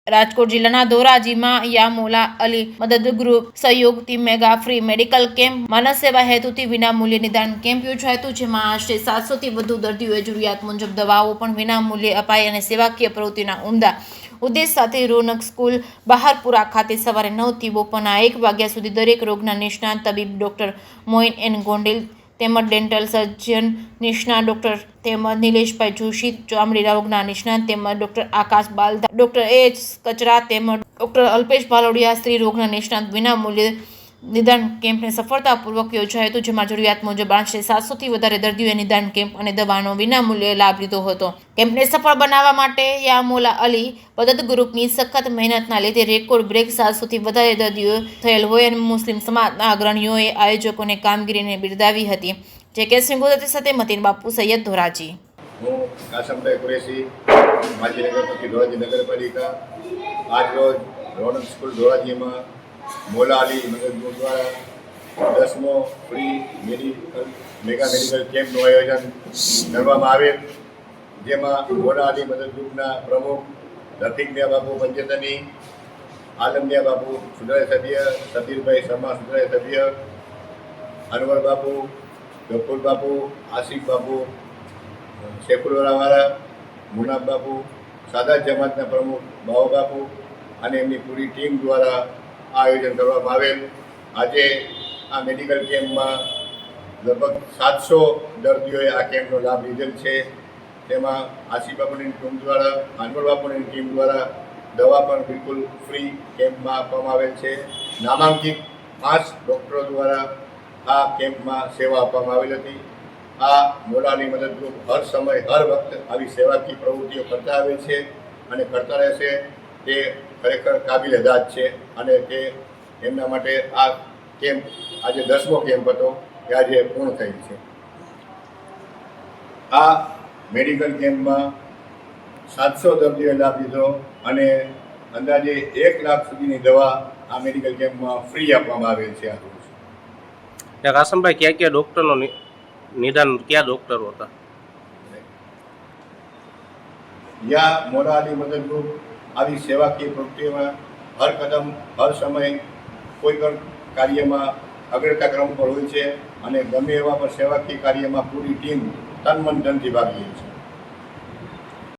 રાજકોટ જિલ્લાના ધોરાજીમાં યામોલા અલી મદદ ગ્રુપ સહયોગથી મેગા ફ્રી મેડિકલ કેમ્પ માનવ સેવા હેતુથી વિનામૂલ્યે નિદાન કેમ્પ યોજાયો હતો, જેમાં આશરે 700થી વધુ દર્દીઓએ જરૂરિયાત મુજબ દવાઓ પણ વિનામૂલ્યે અપાઈ અને સેવાકીય પ્રવૃત્તિના ઉમદા ઉદ્દેશ સાથે રોનક સ્કૂલ બહારપુરા ખાતે સવારે 9 થી બપોરના 1 વાગ્યા સુધી દરેક રોગના નિષ્ણાત તબીબ ડોક્ટર મોઇન એન ગોંડેલ તેમજ ડેન્ટલ સર્જન નિષ્ણાત ડોક્ટર તેમજ નિલેશભાઈ જોશી, ચામડી રોગના નિષ્ણાત તેમજ ડોક્ટર આકાશ બાલદા, ડોક્ટર એચ કચરા તેમજ ડોક્ટર અલ્પેશ ભાલોડિયા સ્ત્રી રોગના નિષ્ણાત વિનામૂલ્યે નિદાન કેમ્પને સફળતાપૂર્વક યોજાયો હતો, જેમાં જરૂરિયાત મુજબ આશરે 700થી વધારે દર્દીઓએ નિદાન કેમ્પ અને દવાનો વિનામૂલ્યે લાભ લીધો હતો. કેમ્પને સફળ બનાવવા માટે યામોલા અલી મદદ ગ્રુપની સખત મહેનતના લીધે રેકોર્ડ બ્રેક 700થી વધારે દર્દીઓ થયેલ હોય અને મુસ્લિમ સમાજના અગ્રણીઓએ આયોજકોને કામગીરીને બિરદાવી હતી. જે કે સિંહ ગુજરાતી સાથે મતીન બાપુ સૈયદ ધોરાજી. હું કાસમભાઈ કુરેશી, માજી નગરપતિ ધોરાજી નગરપાલિકા. આજ રોજ રોનક સ્કૂલ ધોરાજીમાં મોલા અલી મદદ ગ્રુપ દ્વારા 10મો ફ્રી મેગા મેડિકલ કેમ્પનું આયોજન કરવામાં આવેલ, જેમાં મોલા અલી મદદ ગ્રુપના પ્રમુખ રફીકમિયા બાપુ પંચેતની, આલમમિયા બાપુ સુધારા સભ્ય, સબીરભાઈ શર્મા સુધારા સભ્ય, અનવર બાપુ, ગફુર બાપુ, આસિફ બાપુ, શેખુલવાળા, મુનાફ બાપુ, સાદાત જમાતના પ્રમુખ બાવો બાપુ અને એમની પૂરી ટીમ દ્વારા આ આયોજન કરવામાં આવેલ. આજે આ મેડિકલ કેમ્પમાં લગભગ 700 દર્દીઓએ આ કેમ્પનો લાભ લીધેલ છે. તેમાં આસિફ બાપુની ટીમ દ્વારા, અનવર બાપુની ટીમ દ્વારા દવા પણ બિલકુલ ફ્રી કેમ્પમાં આપવામાં આવેલ છે. નામાંકિત 5 ડૉક્ટરો દ્વારા આ કેમ્પમાં સેવા આપવામાં આવેલ હતી. આ મોલા અલી મદદ ગ્રુપ હર સમય હર વખત આવી સેવાકીય પ્રવૃત્તિઓ કરતા આવે છે અને કરતા રહેશે. તે ખરેખર કાબિલ દાદ છે અને તે એમના માટે આ કેમ્પ આજે 10મો કેમ્પ હતો તે આજે પૂર્ણ થયેલ છે. આ મેડિકલ કેમ્પમાં 700 દર્દીઓએ લાભ લીધો અને અંદાજે 1 લાખ સુધીની દવા આ મેડિકલ કેમ્પમાં ફ્રી આપવામાં આવેલ છે. આ રોજ કાસમભાઈ કયા ડૉક્ટરનો નિદાન કયા ડૉક્ટરો હતા? યા મોલા અલી મદદ ગ્રુપ આવી સેવાકીય પ્રવૃત્તિઓમાં હર કદમ હર સમય કોઈ પણ કાર્યમાં અગ્રતા ક્રમ પર હોય છે અને ગમે એવા પણ સેવાકીય કાર્યમાં પૂરી ટીમ તન મન ધનથી ભાગ લે છે.